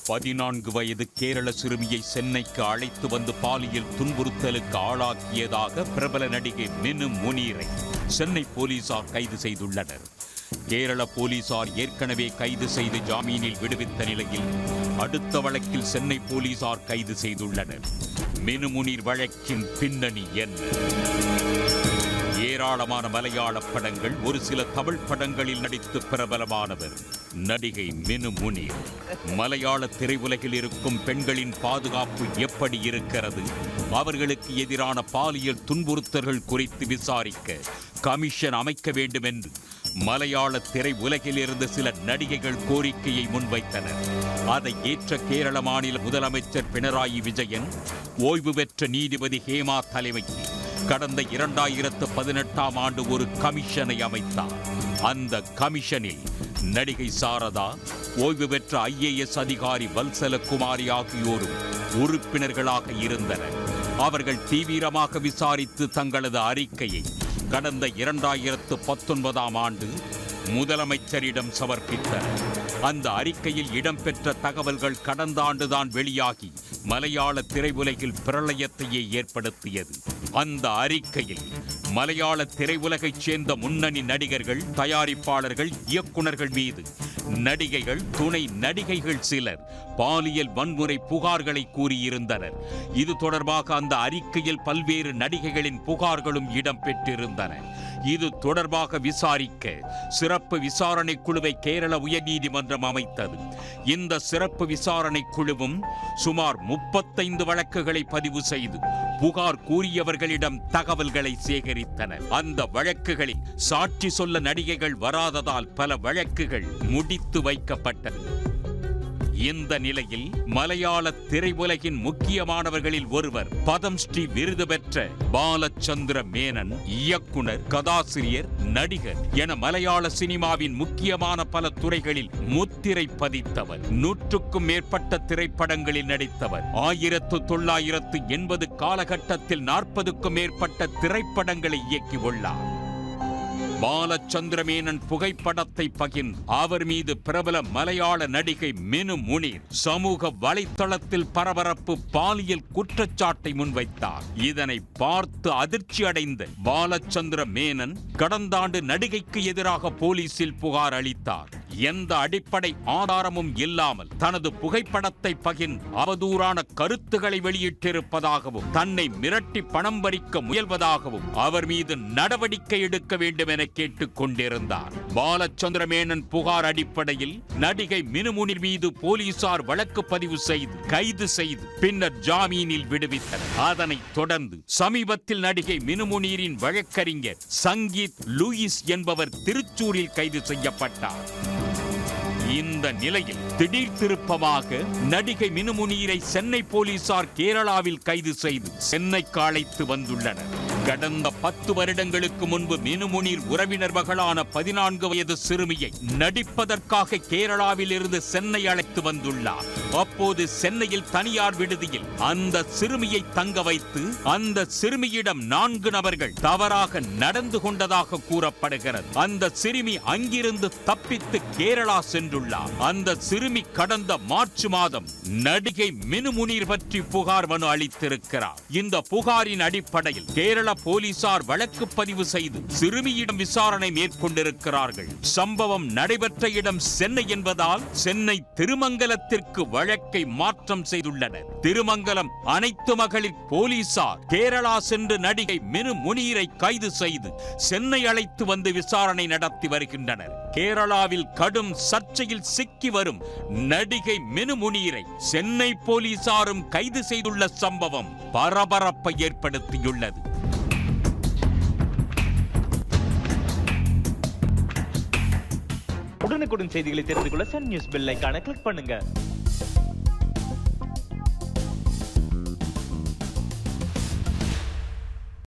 14 வயது கேரள சிறுமியை சென்னைக்கு அழைத்து வந்து பாலியல் துன்புறுத்தலுக்கு ஆளாக்கியதாக பிரபல நடிகை மினு முனீரை சென்னை போலீசார் கைது செய்துள்ளனர். கேரள போலீசார் ஏற்கனவே கைது செய்து ஜாமீனில் விடுவித்த நிலையில் அடுத்த வழக்கில் சென்னை போலீசார் கைது செய்துள்ளனர். மினு முனீர் வழக்கின் பின்னணி என்ன? ஏராளமான மலையாள படங்கள், ஒரு சில தமிழ் படங்களில் நடித்து பிரபலமானவர் நடிகை மினு முனீர். மலையாள திரையுலகில் இருக்கும் பெண்களின் பாதுகாப்பு எப்படி இருக்கிறது, அவர்களுக்கு எதிரான பாலியல் துன்புறுத்தல்கள் குறித்து விசாரிக்க கமிஷன் அமைக்க வேண்டும் என்று மலையாள திரையுலகில் இருந்த சில நடிகைகள் கோரிக்கையை முன்வைத்தனர். அதை ஏற்ற கேரள மாநில முதலமைச்சர் பினராயி விஜயன் ஓய்வு பெற்ற நீதிபதி ஹேமா தலைமையில் கடந்த 2018ஆம் ஆண்டு ஒரு கமிஷனை அமைத்தார். அந்த கமிஷனில் நடிகை சாரதா, ஓய்வு பெற்ற IAS அதிகாரி வல்சலகுமாரி ஆகியோரும் உறுப்பினர்களாக இருந்தனர். அவர்கள் தீவிரமாக விசாரித்து தங்களது அறிக்கையை கடந்த 2019ஆம் ஆண்டு முதலமைச்சரிடம் சமர்ப்பித்தனர். அந்த அறிக்கையில் இடம்பெற்ற தகவல்கள் கடந்த ஆண்டுதான் வெளியாகி மலையாள திரையுலகில் பிரளயத்தையே ஏற்படுத்தியது. அந்த அறிக்கையில் மலையாள திரையுலகைச் சேர்ந்த முன்னணி நடிகர்கள், தயாரிப்பாளர்கள், இயக்குநர்கள் மீது நடிகைகள், துணை நடிகைகள் சிலர் பாலியல் வன்முறை புகார்களை கூறியிருந்தனர். இது தொடர்பாக அந்த அறிக்கையில் பல்வேறு நடிகைகளின் புகார்களும் இடம்பெற்றிருந்தன. இது தொடர்பாக விசாரிக்க சிறப்பு விசாரணை குழுவை கேரள உயர்நீதிமன்றம் அமைத்தது. இந்த சிறப்பு விசாரணை குழுவும் சுமார் 35 வழக்குகளை பதிவு செய்து புகார் கூறியவர்களிடம் தகவல்களை சேகரித்தனர். அந்த வழக்குகளில் சாட்சி சொல்ல நடிகைகள் வராததால் பல வழக்குகள் முடித்து வைக்கப்பட்டது. இந்த நிலையில் மலையாள திரையுலகின் முக்கியமானவர்களில் ஒருவர் பதம்ஸ்ரீ விருது பெற்ற பாலச்சந்திர மேனன், இயக்குனர், கதாசிரியர், நடிகர் என மலையாள சினிமாவின் முக்கியமான பல துறைகளில் முத்திரை பதித்தவர். 100க்கும் மேற்பட்ட திரைப்படங்களில் நடித்தவர். 1980 காலகட்டத்தில் 40க்கும் மேற்பட்ட திரைப்படங்களை இயக்கியுள்ளார். பாலச்சந்திரமேனன் புகைப்படத்தை பகிர்ந்து அவர் மீது பிரபல மலையாள நடிகை மினு முனீர் சமூக வலைத்தளத்தில் பரபரப்பு பாலியல் குற்றச்சாட்டை முன்வைத்தார். இதனை பார்த்து அதிர்ச்சி அடைந்த பாலச்சந்திரமேனன் கடந்த ஆண்டு நடிகைக்கு எதிராக போலீசில் புகார் அளித்தார். எந்த அடிப்படை ஆதாரமும் இல்லாமல் தனது புகைப்படத்தை பகிர்ந்து அவதூறான கருத்துக்களை வெளியிட்டிருப்பதாகவும், தன்னை மிரட்டி பணம் பறிக்க முயல்வதாகவும் அவர் மீது நடவடிக்கை எடுக்க வேண்டும் என கேட்டுக் கொண்டிருந்தார். பாலச்சந்திரமேனன் புகார் அடிப்படையில் நடிகை மினு முனீர் மீது போலீசார் வழக்கு பதிவு செய்து கைது செய்து பின்னர் ஜாமீனில் விடுவித்தனர். அதனைத் தொடர்ந்து சமீபத்தில் நடிகை மினு முனீரின் வழக்கறிஞர் சங்கீத் லூயிஸ் என்பவர் திருச்சூரில் கைது செய்யப்பட்டார். இந்த நிலையில் திடீர் திருப்பமாக நடிகை மினு முனீரை சென்னை போலீசார் கேரளாவில் கைது செய்து சென்னைக்கு அழைத்து வந்துள்ளனர். கடந்த 10 வருடங்களுக்கு முன்பு மினு முனீர் உறவினர் மகளான 14 வயது சிறுமியை நடிப்பதற்காக கேரளாவில் இருந்து சென்னை அழைத்து வந்துள்ளார். அப்போது சென்னையில் தனியார் விடுதியில் அந்த சிறுமியை தங்க வைத்து அந்த சிறுமியிடம் 4 நபர்கள் தவறாக நடந்து கொண்டதாக கூறப்படுகிறது. அந்த சிறுமி அங்கிருந்து தப்பித்து கேரளா சென்றுள்ளார். அந்த சிறுமி கடந்த மார்ச் மாதம் நடிகை மினு முனீர் பற்றி புகார் மனு அளித்திருக்கிறார். இந்த புகாரின் அடிப்படையில் கேரள போலீசார் வழக்கு பதிவு செய்து சிறுமியிடம் விசாரணை மேற்கொண்டிருக்கிறார்கள். சம்பவம் நடைபெற்ற இடம் சென்னை என்பதால் சென்னை திருமங்கலத்திற்கு வழக்கை மாற்றம் செய்துள்ளனர். திருமங்கலம் அனைத்து மகளிர் போலீசார் கேரளா சென்று நடிகை மினு முனீரை கைது செய்து சென்னை அழைத்து வந்து விசாரணை நடத்தி வருகின்றனர். கேரளாவில் கடும் சர்ச்சையில் சிக்கி வரும் நடிகை மினு முனீரை சென்னை போலீசாரும் கைது செய்துள்ள சம்பவம் பரபரப்பை ஏற்படுத்தியுள்ளது. உடனுக்குடன் செய்திகளை தெரிந்து கொள்ள சன் நியூஸ் பெல் ஐகானை கிளிக் பண்ணுங்க.